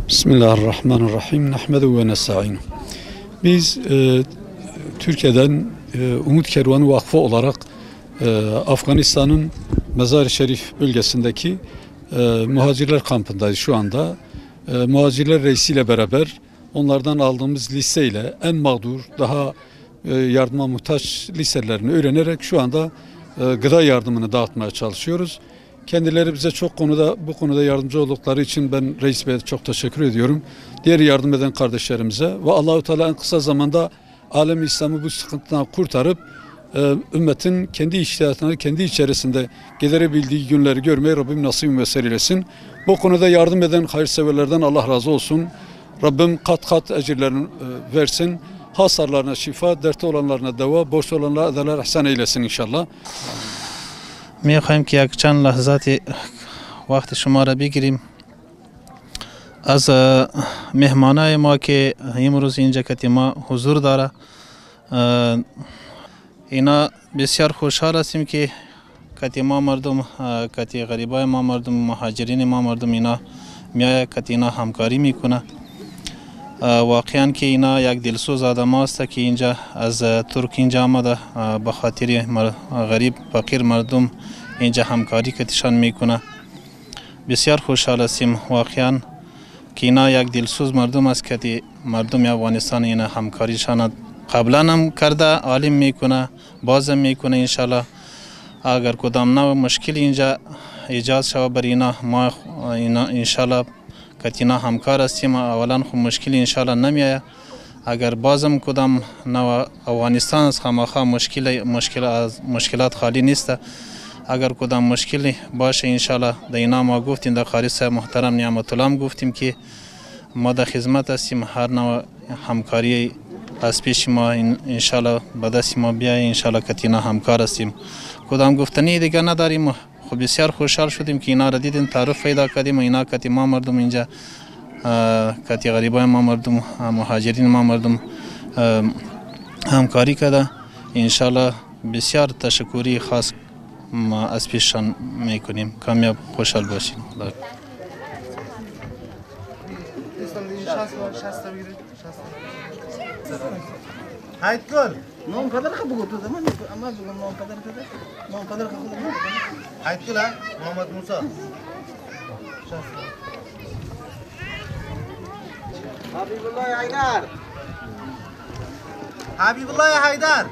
Bismillahirrahmanirrahim. Nahmedu ve nesta'inu. Biz Türkiye'den Umut Kervanı Vakfı olarak Afganistan'ın Mezar-ı Şerif bölgesindeki muhacirler kampındayız şu anda. Muhacirler reisiyle beraber onlardan aldığımız listeyle en mağdur, daha yardıma muhtaç listelerini öğrenerek şu anda gıda yardımını dağıtmaya çalışıyoruz. Kendileri bize bu konuda yardımcı oldukları için ben Reis Bey'e çok teşekkür ediyorum. Diğer yardım eden kardeşlerimize ve Allahu Teala en kısa zamanda alem İslam'ı bu sıkıntıdan kurtarıp ümmetin kendi ihtiyaçlarını kendi içerisinde giderebildiği günleri görmeyi Rabbim nasip müyesser eylesin. Bu konuda yardım eden hayırseverlerden Allah razı olsun. Rabbim kat kat ecirlerini versin. Hasarlarına şifa, dertte olanlarına deva, borç olanlara adalar ihsan eylesin inşallah. میخوایم که یک چند لحظاتی وقت شما را بگیریم از مهمانای ما که امروز اینجا کتی ما حضور داره اینا بسیار خوشحال هستیم که کتی ما مردم کتی غریبای ما مردم مهاجرین ما مردم اینا میایه کتی اینا همکاری میکنه واقعا که اینا یک دلسوز آدم هست که اینجا از ترک اینجا آمده به خاطر غریب فقیر مردم اینجا همکاری کتیشان میکنه بسیار خوشحال هستیم واقعا که اینا یک دلسوز مردم است که مردم افغانستان اینا همکاریشان قبلا هم کرده عالم میکنه بازم میکنه انشالله اگر کدام نوع مشکل اینجا ایجاد شود بر اینا ما اینا انشالله کتینا همکار هستیم اولا خب مشکل انشالله نمیآید اگر بازم کدام نوع افغانستان است خامخا مشکلات خالی نیست اگر کدام مشکلی باشه انشالله در اینا ما گفتیم در قاری صاحب محترم نعمت الله گفتیم که ما در خدمت هستیم هر نوع همکاری از پیش ما انشالله به دست ما بیاید انشالله کتینا همکار هستیم کدام گفتنی دیگه نداریم خب بسیار خوشحال شدیم که اینا را دیدیم تعارف پیدا کردیم اینا کتی ما مردم اینجا کتی غریبای ما مردم مهاجرین ما مردم همکاری کرده انشالله بسیار تشکری خاص ما از پیششان میکنیم کامیاب خوشحال باشین هایت گل نام پدر خب بگو تو زمان اما بگو نام پدر کده نام پدر خب بگو هایت گل محمد موسی حبیب الله حیدر حبیب الله حیدر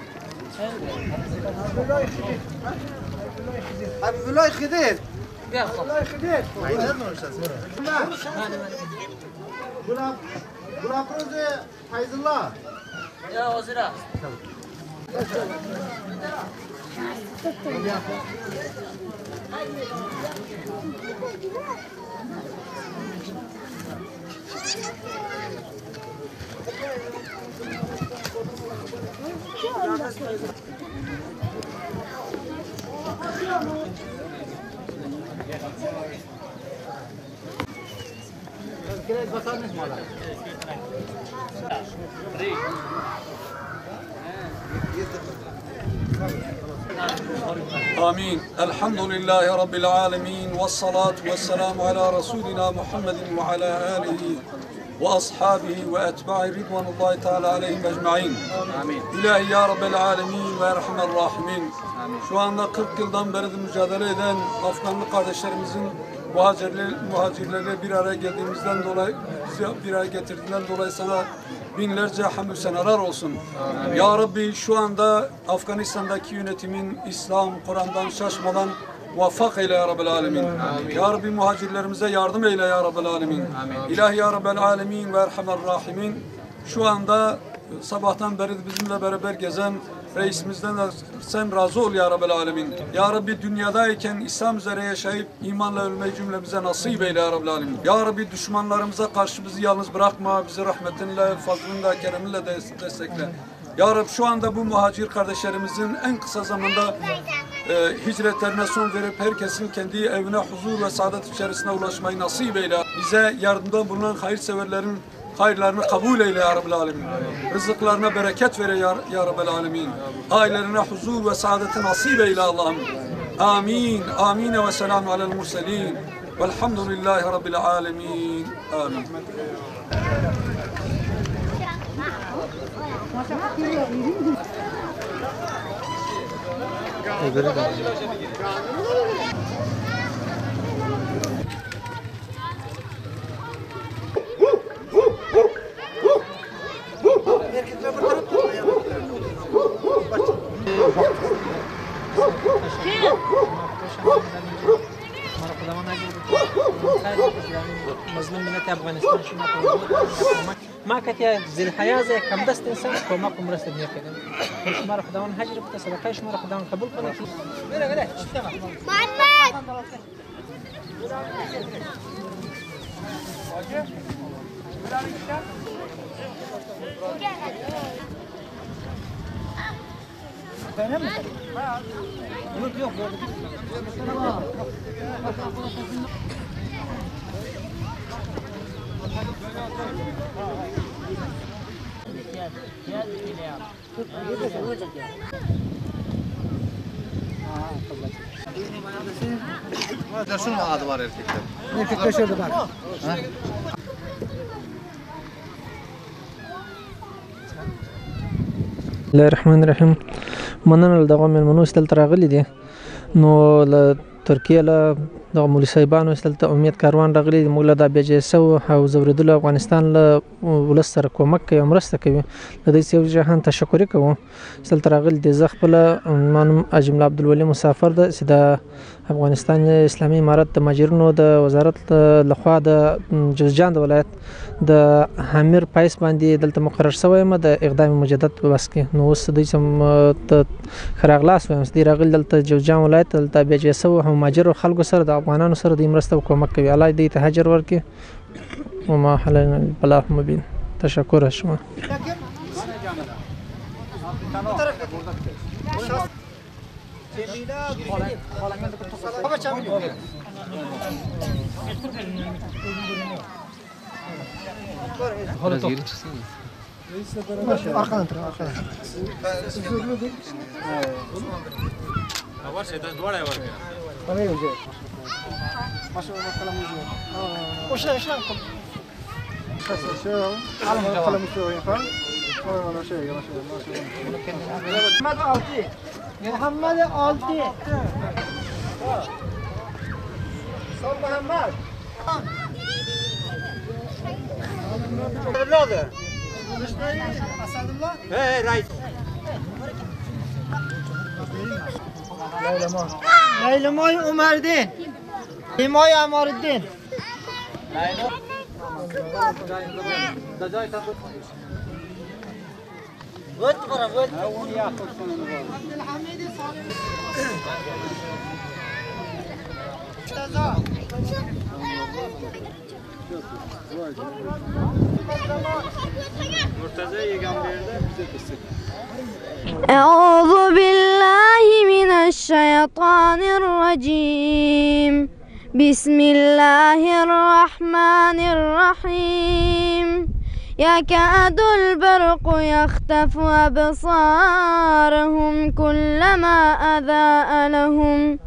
حبیب الله خدیر حبیب الله خدیر حیدر نوشته گلاب روز فیض الله یا حاضره Kira basar nih malah. Three. آمين. الحمد لله رب العالمين والصلاة والسلام على رسولنا محمد وعلى آله وأصحابه وأتباعه رضوان الله تعالى عليهم أجمعين. Amin. İlahi ya Rabbel Alemin ve Erhamer Rahimin. Şu anda 40 yıldan beri de mücadele eden Afganlı kardeşlerimizin muhacirlerle bir araya geldiğimizden dolayı, bizi bir araya getirdiğinden dolayı sana binlerce hamdü senalar olsun. Amin. Ya Rabbi şu anda Afganistan'daki yönetimin İslam, Kur'an'dan şaşmadan muvaffak eyle ya Rabbel Alemin. Amin. Ya Rabbi muhacirlerimize yardım eyle ya Rabbel Alemin. Amin. İlahi ya Rabbel Alemin ve Erhamer Rahimin. Şu anda sabahtan beri bizimle beraber gezen reisimizden de sen razı ol ya Rabbel Alemin. Ya Rabbi dünyadayken İslam üzere yaşayıp imanla ölmeyi cümlemize nasip eyle ya Rabbel Alemin. Ya Rabbi düşmanlarımıza karşı bizi yalnız bırakma. Bizi rahmetinle, fazlınla, kereminle destekle. Ya Rabbi şu anda bu muhacir kardeşlerimizin en kısa zamanda hicretlerine son verip herkesin kendi evine huzur ve saadet içerisine ulaşmayı nasip eyle. Bize yardımda bulunan hayırseverlerin hayırlarını kabul eyle ya Rabbel Alemin. Rızıklarına bereket vere ya Rabbel Alemin. Ailelerine huzur ve saadeti nasip eyle Allah'ım. Amin. Amin ve selamun alel murselin. Velhamdülillahi Rabbil alemin. Amin. مظلوم ملت افغانستان شما ما کتی زل حیا ز کم دست انسان کمک مرسته میکنه شما رو خداوند حجر بده صدقه شما رو خداوند قبول کنه بره بره Şunun adı var erkekler. erkekler şurada var. بسم الله الرحمن الرحیم مننه له دغه مېلمنو چې دلته راغلي دي نو له ترکیې له دغه مولوي صاحبانو چې دلته امید کاروان راغلي دي موږ له دا بېجې سوو او ځورېدلو افغانستان له ولس سره کومک کوي او مرسته کوي له دوی څخه جهان تشکر کوو چې دلته راغلي دي زه خپله زما نوم اجمل عبدالولي مسافر ده چې د افغانستان اسلامي امارت د مهاجرینو د وزارت لخوا د جوزجان د ولایت د حامر پایس باندې دلته مقرر شوی یم د اقدام مجدد په بس کې نو اوس دوی چې ښه راغلاست وایم چې دوی راغلي دلته جوزجان ولایت دلته بېجې سوو او مهاجرو خلکو سره د افغانانو سره دوی مرسته او کومک کوي الله دوی ته اجر ورکړي وما حللنا البلاء مبین تشکر از شما Arkadan tır, arkadan. Var şeyden duvara var ya. Bana gelecek. Maşallah bakalım yüzüyor. Oşa. Alın bakalım yüzüyor falan. Ona şey, Muhammed Altı. Son Muhammed. Ne oldu? Asadullah? Hey, right. Leylemoy Umerdin. Leylemoy Amaruddin. Vot para vot. Abdülhamid أعوذ بالله من الشيطان الرجيم بسم الله الرحمن الرحيم يكاد البرق يخطف أبصارهم كلما أضاء لهم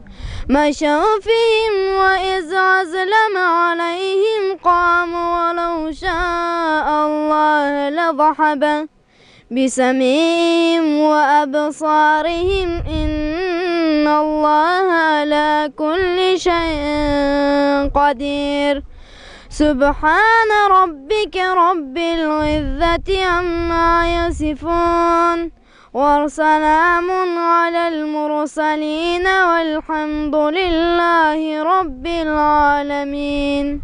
مشوا فيهم وإذ أظلم عليهم قاموا ولو شاء الله لذهب بسمعهم وأبصارهم إن الله على كل شيء قدير سبحان ربك رب العزة عما يصفون وسلام على المرسلين والحمد لله رب العالمين.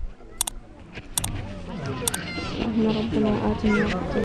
ربنا آتنا